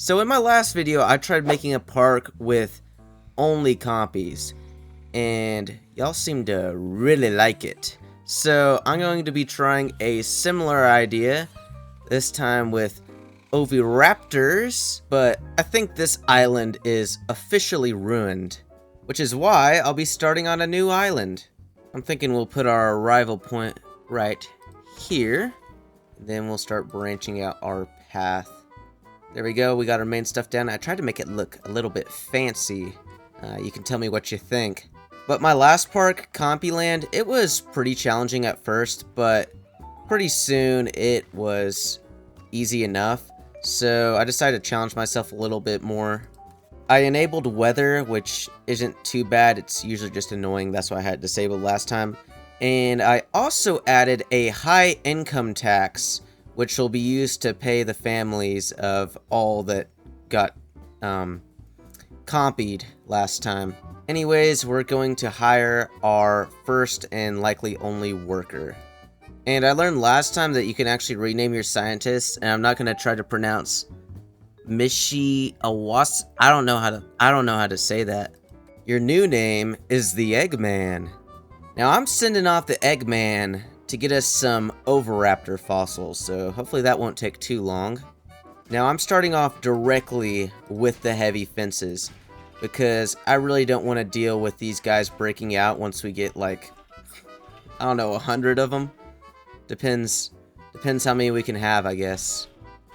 So in my last video, I tried making a park with only compies, and y'all seem to really like it. So I'm going to be trying a similar idea, this time with Oviraptors, but I think this island is officially ruined, which is why I'll be starting on a new island. I'm thinking we'll put our arrival point right here, then we'll start branching out our path. There we go, we got our main stuff down. I tried to make it look a little bit fancy. You can tell me what you think. But my last park, Compyland, it was pretty challenging at first, but pretty soon it was easy enough. So I decided to challenge myself a little bit more. I enabled weather, which isn't too bad. It's usually just annoying. That's why I had it disabled last time. And I also added a high income tax, which will be used to pay the families of all that got compied last time. Anyways, we're going to hire our first and likely only worker. And I learned last time that you can actually rename your scientists, and I'm not going to try to pronounce Mishi Awas. I don't know how to say that. Your new name is the Eggman. Now I'm sending off the Eggman to get us some Oviraptor fossils, so hopefully that won't take too long. Now I'm starting off directly with the heavy fences, because I really don't want to deal with these guys breaking out once we get like, I don't know, 100 of them. Depends how many we can have, I guess.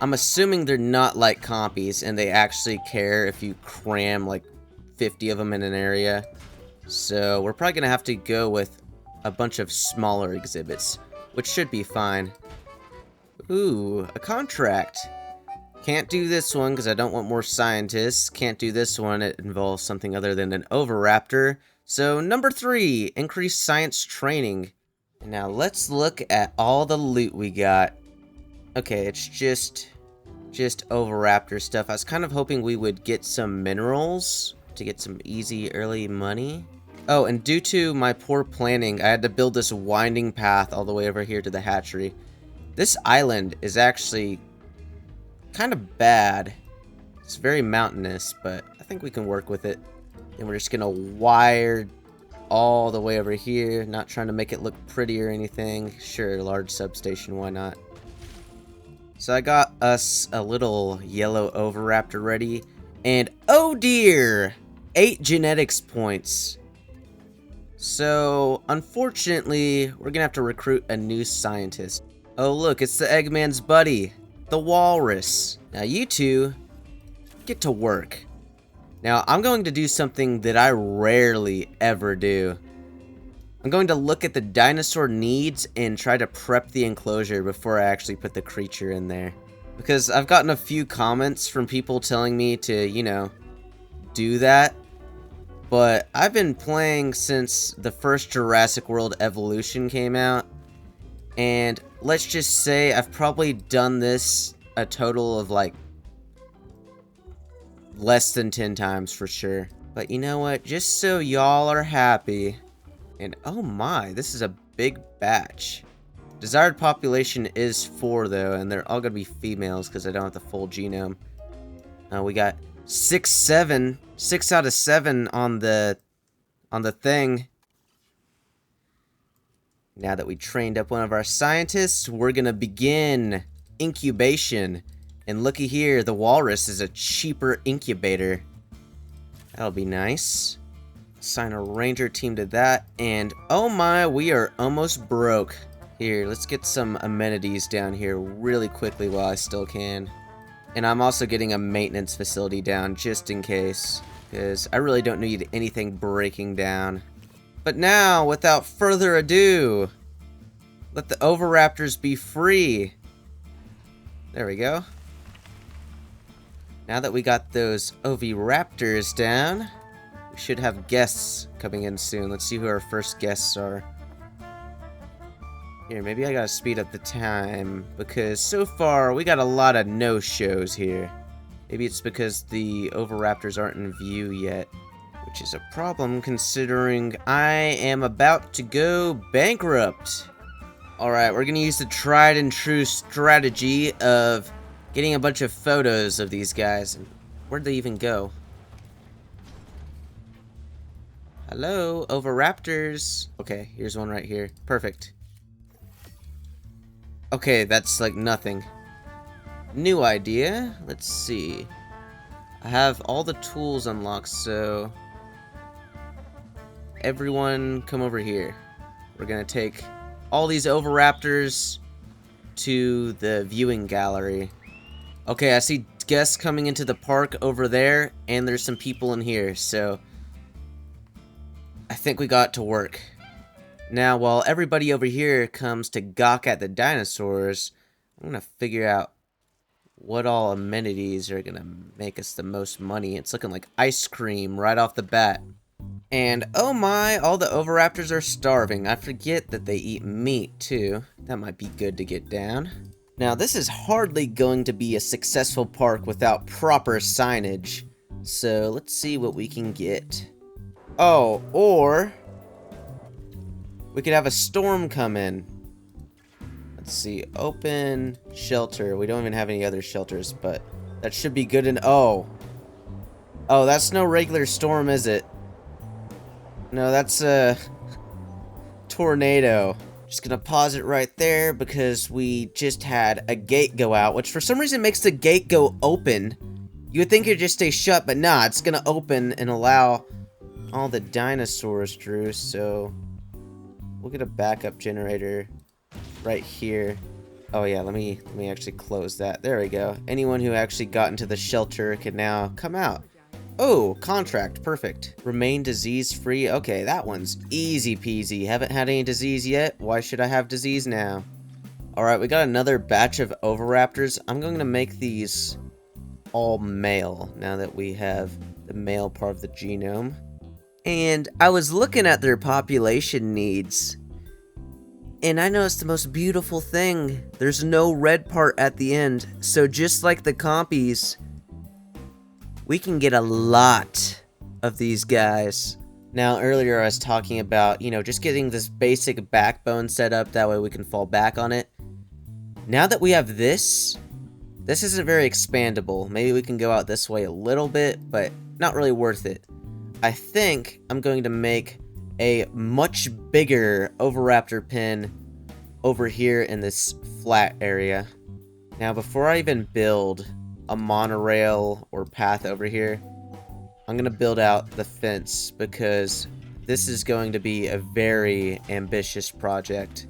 I'm assuming they're not like compies, and they actually care if you cram like 50 of them in an area. So we're probably gonna have to go with a bunch of smaller exhibits, which should be fine. Ooh, a contract. Can't do this one because I don't want more scientists. Can't do this one, it involves something other than an Oviraptor. So number 3, increase science training. And now let's look at all the loot we got. Okay, it's just Oviraptor stuff. I was kind of hoping we would get some minerals to get some easy early money. Oh, and due to my poor planning, I had to build this winding path all the way over here to the hatchery. This island is actually kind of bad. It's very mountainous, but I think we can work with it. And we're just gonna wire all the way over here, not trying to make it look pretty or anything. Sure, large substation, why not? So I got us a little yellow Oviraptor ready, and oh dear, 8 genetics points. So, unfortunately, we're gonna have to recruit a new scientist. Oh look, it's the Eggman's buddy, the walrus. Now you two, get to work. Now, I'm going to do something that I rarely ever do. I'm going to look at the dinosaur needs and try to prep the enclosure before I actually put the creature in there. Because I've gotten a few comments from people telling me to, you know, do that. But I've been playing since the first Jurassic World Evolution came out, and let's just say I've probably done this a total of like less than 10 times for sure. But you know what, just so y'all are happy, and oh my, this is a big batch. Desired population is 4 though, and they're all gonna be females because I don't have the full genome. We got 6 out of 7 on the thing. Now that we trained up one of our scientists, we're gonna begin incubation. And looky here, the walrus is a cheaper incubator. That'll be nice. Assign a ranger team to that, and oh my, we are almost broke. Here, let's get some amenities down here really quickly while I still can. And I'm also getting a maintenance facility down just in case, because I really don't need anything breaking down. But now, without further ado, let the Oviraptors be free. There we go. Now that we got those Oviraptors down, we should have guests coming in soon. Let's see who our first guests are. Here, maybe I gotta speed up the time, because so far we got a lot of no-shows here. Maybe it's because the Oviraptors aren't in view yet, which is a problem considering I am about to go bankrupt. Alright, we're gonna use the tried and true strategy of getting a bunch of photos of these guys. Where'd they even go? Hello, Oviraptors. Okay, here's one right here. Perfect. Okay, that's like nothing. New idea. Let's see. I have all the tools unlocked, so everyone come over here. We're gonna take all these Oviraptors to the viewing gallery. Okay, I see guests coming into the park over there, and there's some people in here, so I think we got to work. Now, while everybody over here comes to gawk at the dinosaurs, I'm gonna figure out what all amenities are gonna make us the most money. It's looking like ice cream right off the bat. And oh my, all the Oviraptors are starving. I forget that they eat meat too. That might be good to get down. Now, this is hardly going to be a successful park without proper signage. So let's see what we can get. Oh, or we could have a storm come in. Let's see, open shelter. We don't even have any other shelters, but that should be good. And oh, that's no regular storm, is it? No, that's a tornado. Just gonna pause it right there because we just had a gate go out, which for some reason makes the gate go open. You would think it'd just stay shut, but nah, it's gonna open and allow all the dinosaurs through. So we'll get a backup generator right here. Oh yeah, let me actually close that. There we go. Anyone who actually got into the shelter can now come out. Oh, contract, perfect. Remain disease free. Okay, that one's easy peasy. Haven't had any disease yet. Why should I have disease now? All right, we got another batch of Oviraptors. I'm going to make these all male now that we have the male part of the genome. And I was looking at their population needs, and I noticed the most beautiful thing. There's no red part at the end. So just like the compies, we can get a lot of these guys. Now, earlier I was talking about, just getting this basic backbone set up. That way we can fall back on it. Now that we have this isn't very expandable. Maybe we can go out this way a little bit, but not really worth it. I think I'm going to make a much bigger Oviraptor pen over here in this flat area. Now, before I even build a monorail or path over here, I'm gonna build out the fence because this is going to be a very ambitious project.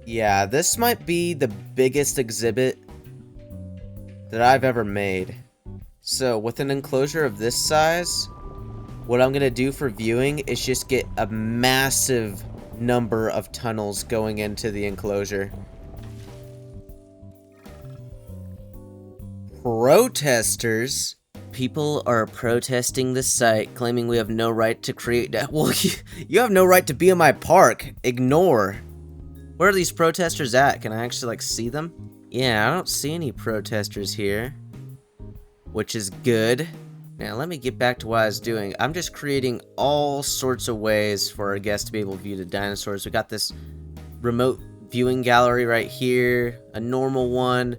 Yeah, this might be the biggest exhibit that I've ever made. So with an enclosure of this size, what I'm gonna do for viewing is just get a massive number of tunnels going into the enclosure. Protesters? People are protesting the site, claiming we have no right to create that. Well, you have no right to be in my park. Ignore. Where are these protesters at? Can I actually, see them? Yeah, I don't see any protesters here, which is good. Now, let me get back to what I was doing. I'm just creating all sorts of ways for our guests to be able to view the dinosaurs. We got this remote viewing gallery right here, a normal one,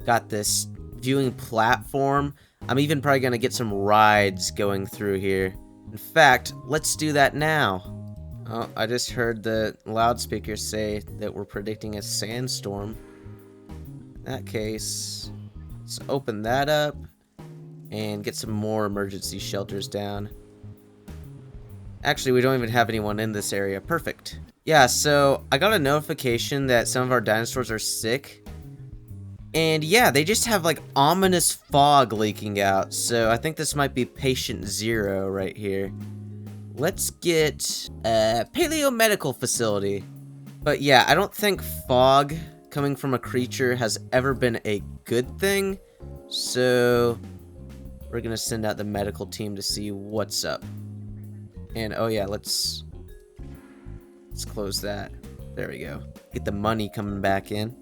got this viewing platform. I'm even probably going to get some rides going through here. In fact, let's do that now. Oh, I just heard the loudspeaker say that we're predicting a sandstorm. In that case, let's open that up and get some more emergency shelters down. Actually, we don't even have anyone in this area. Perfect. Yeah, so I got a notification that some of our dinosaurs are sick. And yeah, they just have ominous fog leaking out. So I think this might be patient 0 right here. Let's get a paleo-medical facility. But yeah, I don't think fog coming from a creature has ever been a good thing. So we're gonna send out the medical team to see what's up. And oh yeah, let's close that. There we go. Get the money coming back in.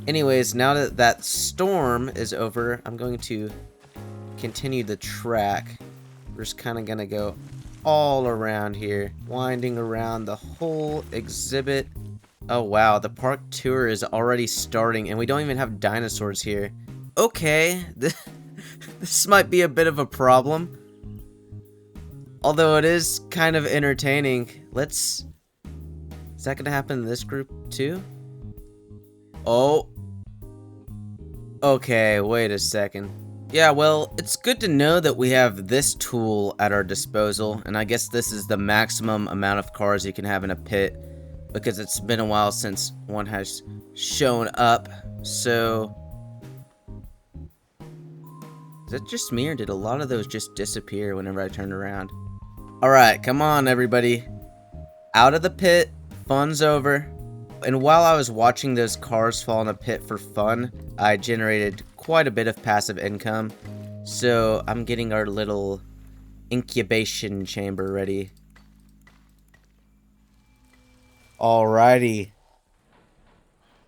Anyways, now that that storm is over, I'm going to continue the track. We're just kind of gonna go all around here, winding around the whole exhibit. Oh wow, the park tour is already starting, and we don't even have dinosaurs here. Okay. This might be a bit of a problem. Although it is kind of entertaining. Is that gonna happen in this group too? Oh. Okay, wait a second. Yeah, well, it's good to know that we have this tool at our disposal, and I guess this is the maximum amount of cars you can have in a pit, because it's been a while since one has shown up, so... Is that just me, or did a lot of those just disappear whenever I turned around? Alright, come on everybody. Out of the pit, fun's over. And while I was watching those cars fall in a pit for fun, I generated quite a bit of passive income. So I'm getting our little incubation chamber ready. Alrighty.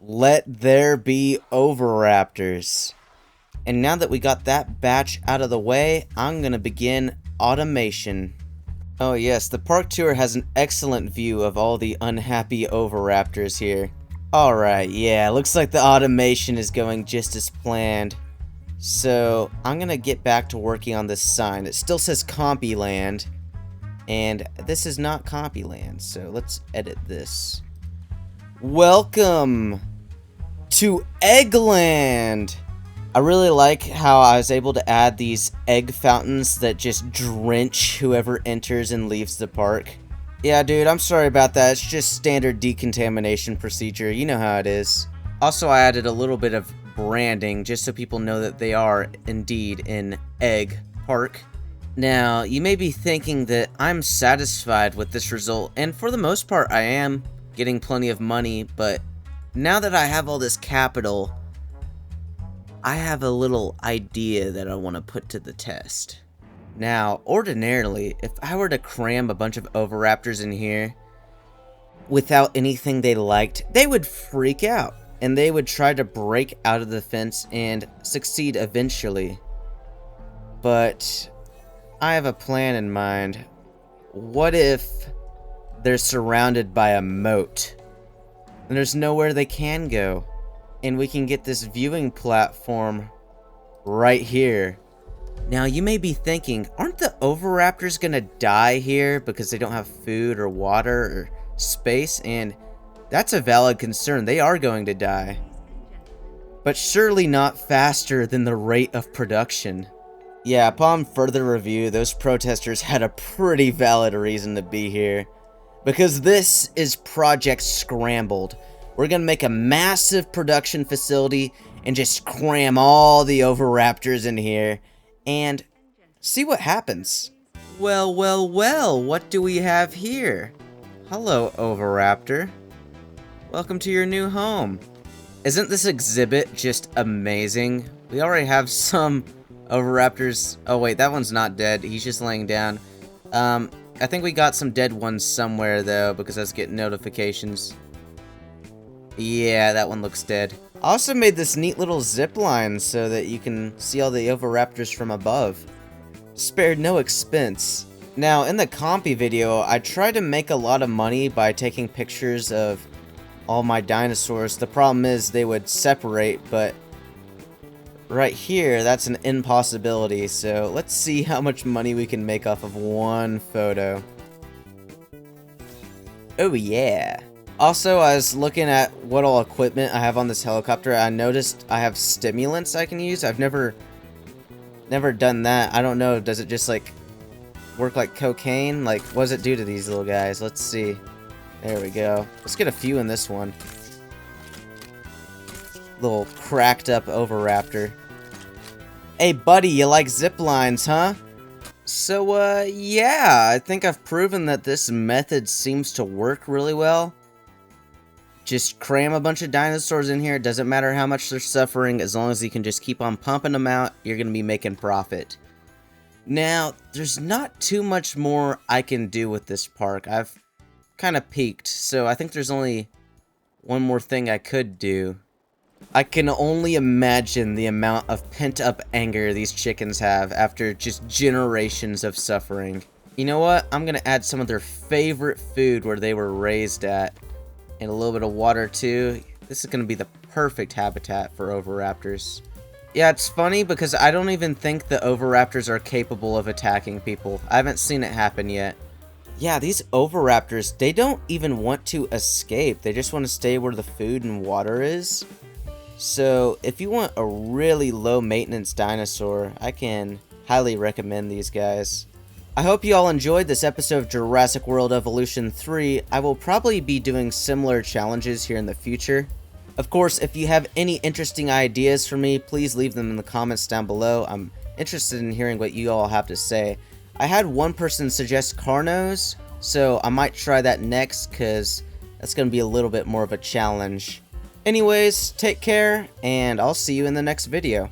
Let there be Oviraptors. And now that we got that batch out of the way, I'm gonna begin automation. Oh yes, the park tour has an excellent view of all the unhappy Oviraptors here. Alright, yeah, looks like the automation is going just as planned. So, I'm gonna get back to working on this sign. It still says Compyland, and this is not Compyland, so let's edit this. Welcome to Eggland! I really like how I was able to add these egg fountains that just drench whoever enters and leaves the park. Yeah, dude, I'm sorry about that. It's just standard decontamination procedure. You know how it is. Also, I added a little bit of branding just so people know that they are indeed in Egg Park. Now, you may be thinking that I'm satisfied with this result, and for the most part, I am getting plenty of money, but now that I have all this capital, I have a little idea that I want to put to the test. Now, ordinarily, if I were to cram a bunch of Oviraptors in here without anything they liked, they would freak out, and they would try to break out of the fence and succeed eventually. But I have a plan in mind. What if they're surrounded by a moat, and there's nowhere they can go? And we can get this viewing platform right here. Now, you may be thinking, aren't the Oviraptors gonna die here because they don't have food or water or space? And that's a valid concern. They are going to die. But surely not faster than the rate of production. Yeah, upon further review, those protesters had a pretty valid reason to be here. Because this is Project Scrambled. We're gonna make a massive production facility and just cram all the Oviraptors in here and see what happens. Well, well, well, what do we have here? Hello, Oviraptor. Welcome to your new home. Isn't this exhibit just amazing? We already have some Oviraptors. Oh wait, that one's not dead. He's just laying down. I think we got some dead ones somewhere though, because I was getting notifications. Yeah, that one looks dead. I also made this neat little zip line so that you can see all the Oviraptors from above. Spared no expense. Now, in the Compy video, I tried to make a lot of money by taking pictures of all my dinosaurs. The problem is they would separate, but right here, that's an impossibility. So let's see how much money we can make off of one photo. Oh yeah. Also, I was looking at what all equipment I have on this helicopter. I noticed I have stimulants I can use. I've never done that. I don't know. Does it just like work like cocaine? Like, what does it do to these little guys? Let's see. There we go. Let's get a few in this one. Little cracked up Oviraptor. Hey, buddy, you like zip lines, huh? So, yeah, I think I've proven that this method seems to work really well. Just cram a bunch of dinosaurs in here. It doesn't matter how much they're suffering. As long as you can just keep on pumping them out, you're going to be making profit. Now, there's not too much more I can do with this park. I've kind of peaked, so I think there's only one more thing I could do. I can only imagine the amount of pent-up anger these chickens have after just generations of suffering. You know what? I'm going to add some of their favorite food where they were raised at. And a little bit of water too. This is going to be the perfect habitat for Oviraptors. Yeah, it's funny because I don't even think the Oviraptors are capable of attacking people. I haven't seen it happen yet. Yeah, these Oviraptors, they don't even want to escape. They just want to stay where the food and water is. So, if you want a really low maintenance dinosaur, I can highly recommend these guys. I hope you all enjoyed this episode of Jurassic World Evolution 3. I will probably be doing similar challenges here in the future. Of course, if you have any interesting ideas for me, please leave them in the comments down below. I'm interested in hearing what you all have to say. I had one person suggest Carnos, so I might try that next because that's going to be a little bit more of a challenge. Anyways, take care, and I'll see you in the next video.